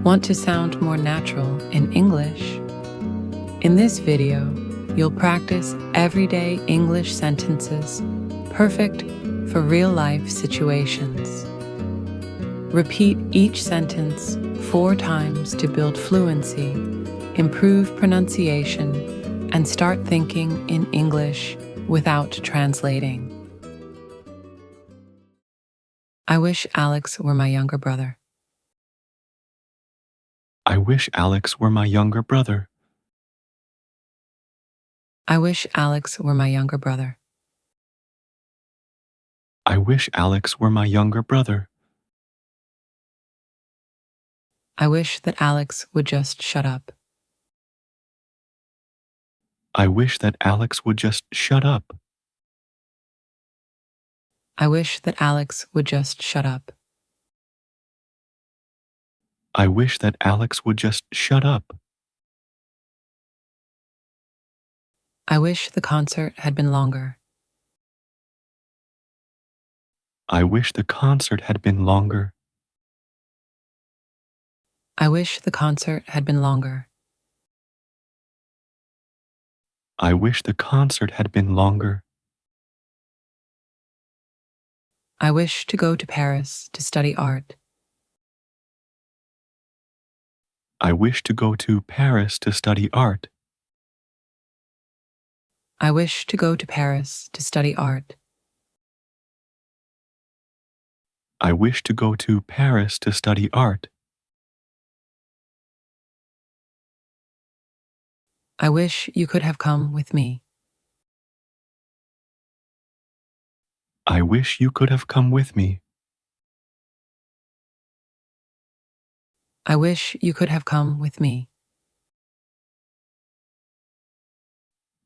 Want to sound more natural in English? In this video, you'll practice everyday English sentences perfect for real-life situations. Repeat each sentence 4 times to build fluency, improve pronunciation, and start thinking in English without translating. I wish Alex were my younger brother. I wish Alex were my younger brother. I wish Alex were my younger brother. I wish Alex were my younger brother. I wish that Alex would just shut up. I wish that Alex would just shut up. I wish that Alex would just shut up. I wish that Alex would just shut up. I wish the concert had been longer. I wish the concert had been longer. I wish the concert had been longer. I wish the concert had been longer. I wish to go to Paris to study art. I wish to go to Paris to study art. I wish to go to Paris to study art. I wish to go to Paris to study art. I wish you could have come with me. I wish you could have come with me. I wish you could have come with me.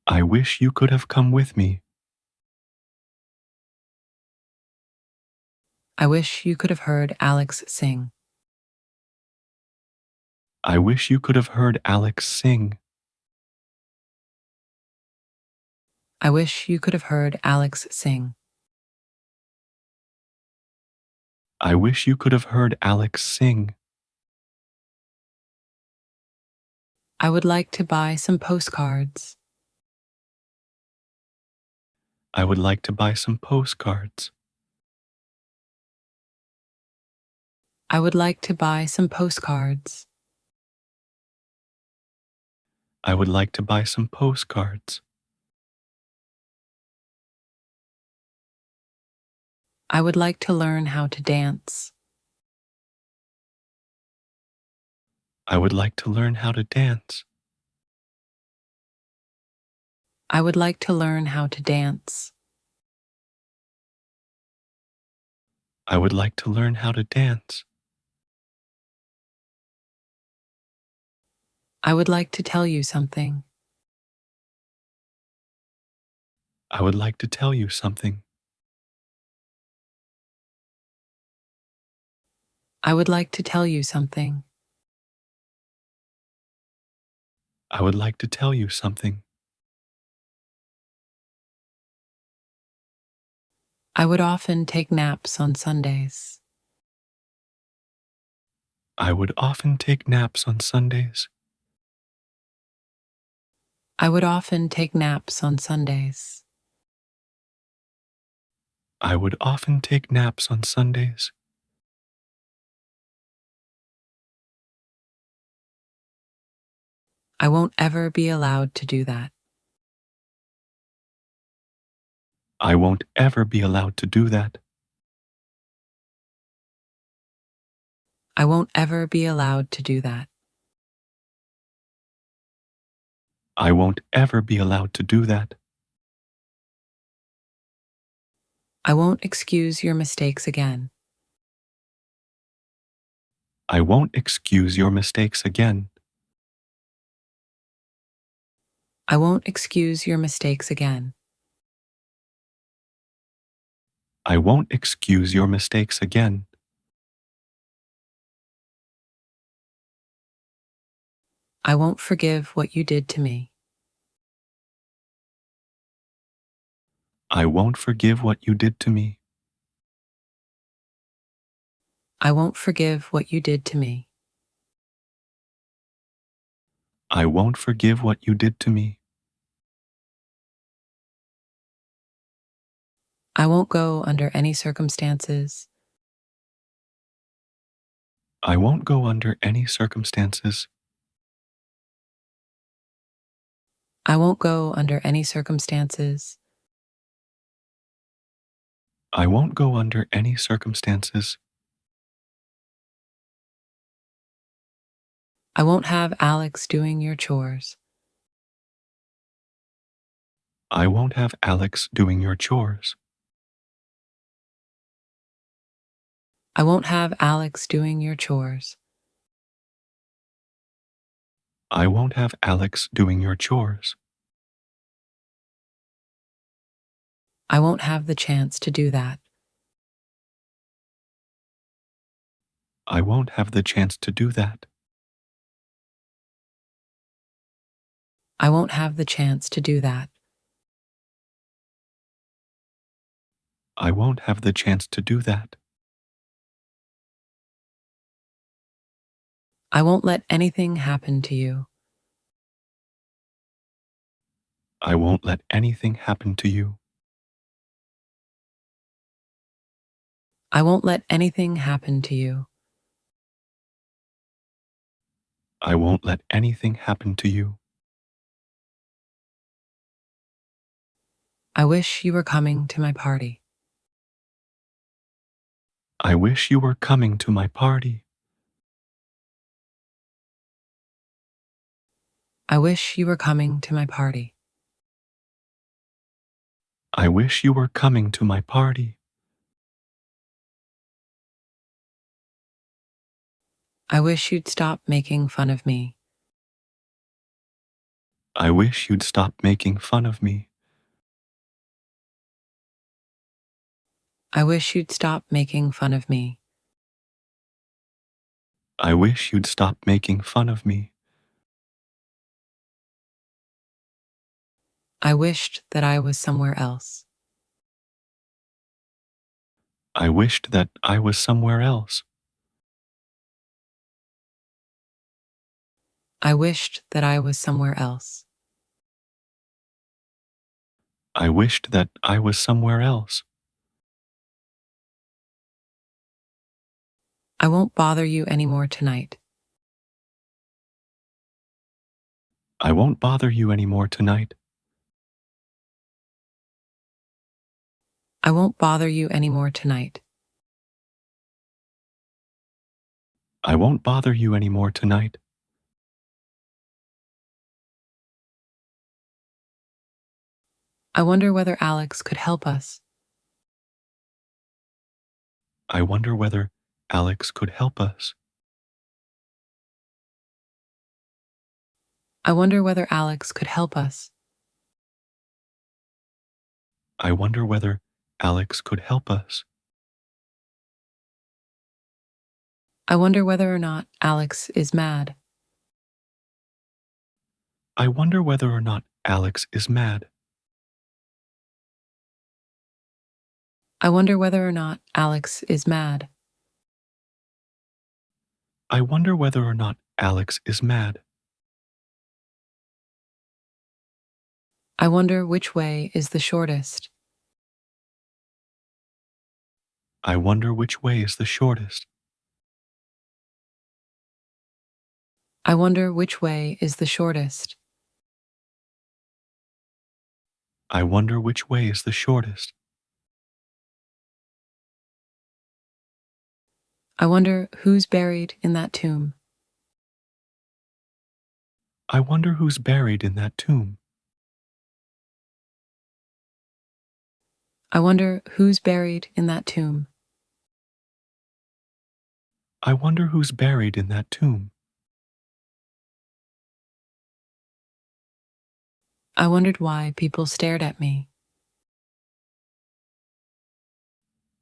I wish you could have come with me. I wish you could have heard Alex sing. I wish you could have heard Alex sing. I wish you could have heard Alex sing. I wish you could have heard Alex sing. I would like to buy some postcards. I would like to buy some postcards. I would like to buy some postcards. I would like to buy some postcards. I would like to learn how to dance. I would like to learn how to dance. I would like to learn how to dance. I would like to learn how to dance. I would like to tell you something. I would like to tell you something. I would like to tell you something. I would like to tell you something. I would often take naps on Sundays. I would often take naps on Sundays. I would often take naps on Sundays. I would often take naps on Sundays. I won't ever be allowed to do that. I won't ever be allowed to do that. I won't ever be allowed to do that. I won't ever be allowed to do that. I won't excuse your mistakes again. I won't excuse your mistakes again. I won't excuse your mistakes again. I won't excuse your mistakes again. I won't forgive what you did to me. I won't forgive what you did to me. I won't forgive what you did to me. I won't forgive what you did to me. I won't go under any circumstances. I won't go under any circumstances. I won't go under any circumstances. I won't go under any circumstances. I won't have Alex doing your chores. I won't have Alex doing your chores. I won't have Alex doing your chores. I won't have Alex doing your chores. I won't have the chance to do that. I won't have the chance to do that. I won't have the chance to do that. I won't have the chance to do that. I won't let anything happen to you. I won't let anything happen to you. I won't let anything happen to you. I won't let anything happen to you. I wish you were coming to my party. I wish you were coming to my party. I wish you were coming to my party. I wish you were coming to my party. I wish you'd stop making fun of me. I wish you'd stop making fun of me. I wish you'd stop making fun of me. I wish you'd stop making fun of me. I wished that I was somewhere else. I wished that I was somewhere else. I wished that I was somewhere else. I wished that I was somewhere else. I won't bother you anymore tonight. I won't bother you anymore tonight. I won't bother you anymore tonight. I won't bother you anymore tonight. I wonder whether Alex could help us. I wonder whether Alex could help us. I wonder whether Alex could help us. I wonder whether Alex could help us. I wonder whether or not Alex is mad. I wonder whether or not Alex is mad. I wonder whether or not Alex is mad. I wonder whether or not Alex is mad. I wonder which way is the shortest. I wonder which way is the shortest. I wonder which way is the shortest. I wonder which way is the shortest. I wonder who's buried in that tomb. I wonder who's buried in that tomb. I wonder who's buried in that tomb. I wonder who's buried in that tomb. I wondered why people stared at me.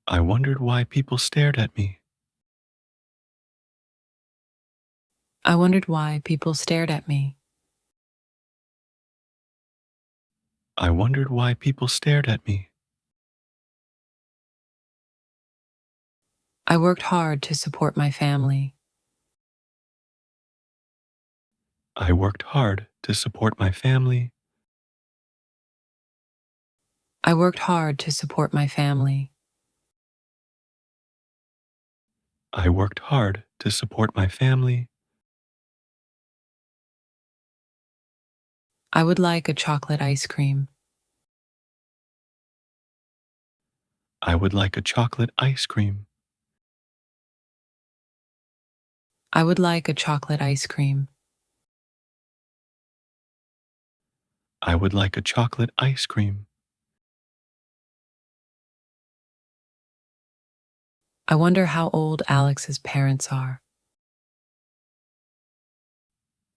I wondered why people stared at me. I wondered why people stared at me. I wondered why people stared at me. I worked hard to support my family. I I worked hard to support my family. I worked hard to support my family. I worked hard to support my family. I would like a chocolate ice cream. I would like a chocolate ice cream. I would like a chocolate ice cream. I would like a chocolate ice cream. I wonder how old Alex's parents are.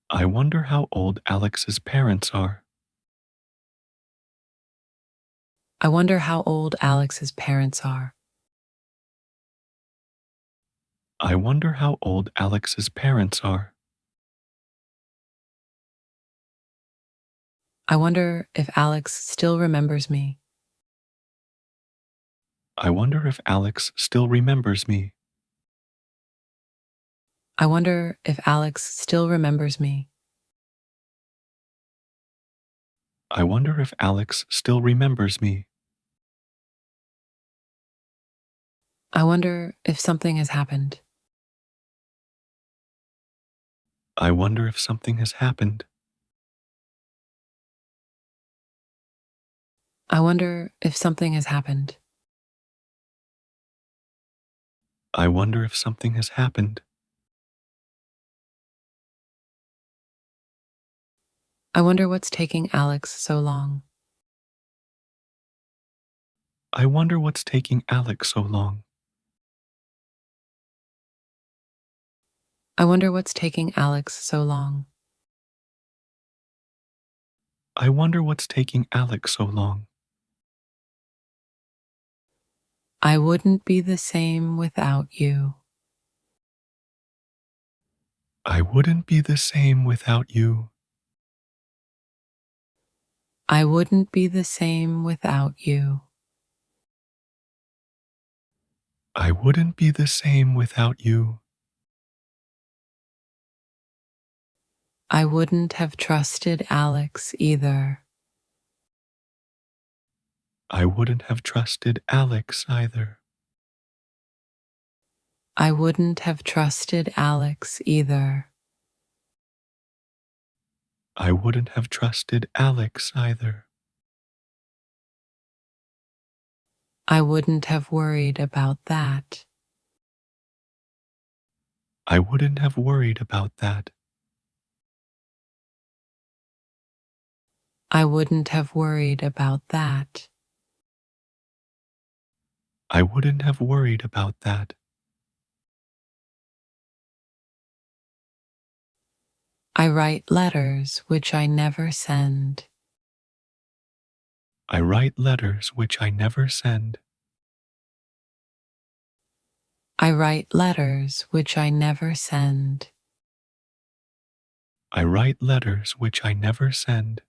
I wonder how old Alex's parents are. I wonder how old Alex's parents are. I wonder how old Alex's parents are. I wonder if Alex still remembers me. I wonder if Alex still remembers me. I wonder if Alex still remembers me. I wonder if Alex still remembers me. I wonder if something has happened. I wonder if something has happened. I wonder if something has happened. I wonder if something has happened. I wonder what's taking Alex so long. I wonder what's taking Alex so long. I wonder what's taking Alex so long. I wonder what's taking Alex so long. I wouldn't be the same without you. I wouldn't be the same without you. I wouldn't be the same without you. I wouldn't be the same without you. I wouldn't have trusted Alex either. I wouldn't have trusted Alex either. I wouldn't have trusted Alex either. I wouldn't have trusted Alex either. I wouldn't have worried about that. I wouldn't have worried about that. I wouldn't have worried about that. I wouldn't have worried about that. I write letters which I never send. I write letters which I never send. I write letters which I never send. I write letters which I never send.